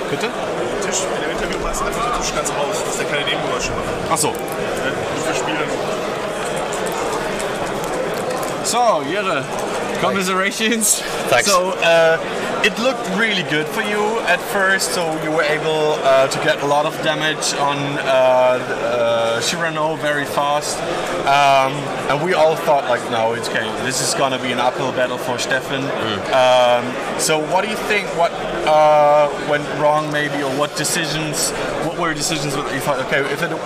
Bitte? Tisch, in dem Interview machst du einfach den Tisch ganz raus, dass der keine Nebengeräusche macht. Ach so. Für Spieler noch. So, Jere, commiserations. Thanks. So, it looked really good for you at first, so you were able to get a lot of damage on Cyrano very fast. And we all thought, like, no, it's okay, this is gonna be an uphill battle for Stefan. So what do you think, what went wrong maybe, or what were decisions that you thought, okay,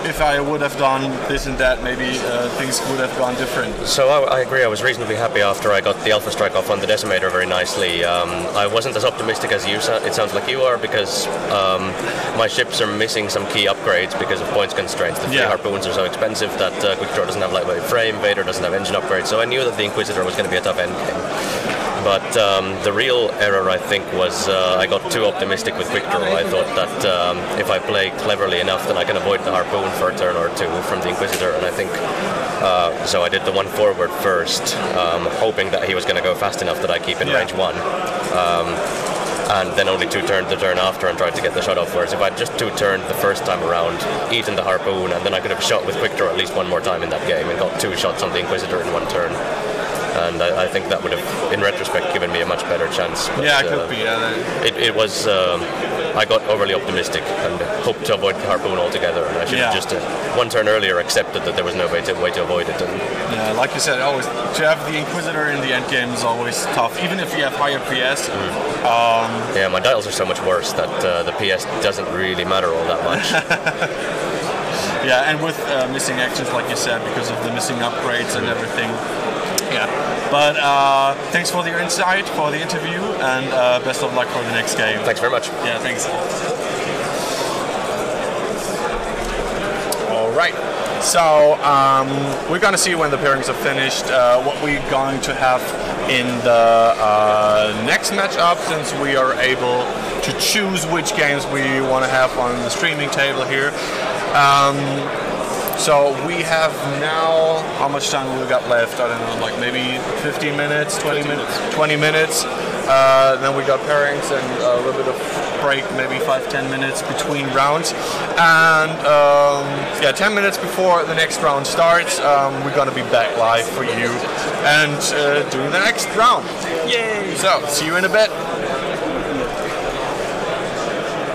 if I would have done this and that, maybe things would have gone different? So I agree, I was reasonably happy after I got the Alpha Strike off on the Decimator very nicely. I wasn't as optimistic as you, it sounds like you are, because my ships are missing some key upgrades because of points constraints. The 3 Harpoons are so expensive that Quick Draw doesn't have lightweight frame, Vader doesn't have engine upgrades, so I knew that the Inquisitor was going to be a tough endgame. But the real error, I think, was I got too optimistic with Quick Draw. I thought that if I play cleverly enough, then I can avoid the Harpoon for a turn or 2 from the Inquisitor, and I think so I did the 1 forward first, hoping that he was going to go fast enough that I keep in range 1. And then only 2 turned the turn after and tried to get the shot off, whereas if I'd just 2 turned the first time around, eaten the Harpoon, and then I could have shot with Quick Draw at least 1 more time in that game and got 2 shots on the Inquisitor in 1 turn. And I think that would have, in retrospect, given me a much better chance. But, it could be. It was. I got overly optimistic and hoped to avoid the Harpoon altogether, and I should have just 1 turn earlier accepted that there was no way to avoid it. And yeah, like you said, always to have the Inquisitor in the end game is always tough, even if you have higher PS. Yeah, my dials are so much worse that the PS doesn't really matter all that much. Yeah, and with missing actions, like you said, because of the missing upgrades and everything. Yeah, but thanks for your insight, for the interview, and best of luck for the next game. Thanks very much. Yeah, thanks. All right, so we're going to see when the pairings are finished what we're going to have in the next matchup, since we are able to choose which games we want to have on the streaming table here. So we have now, how much time we got left? I don't know, like maybe 15 minutes, 20 minutes. 20 minutes. Then we got pairings and a little bit of break, maybe 5-10 minutes between rounds. And 10 minutes before the next round starts, we're going to be back live for you and do the next round. Yay! So, see you in a bit.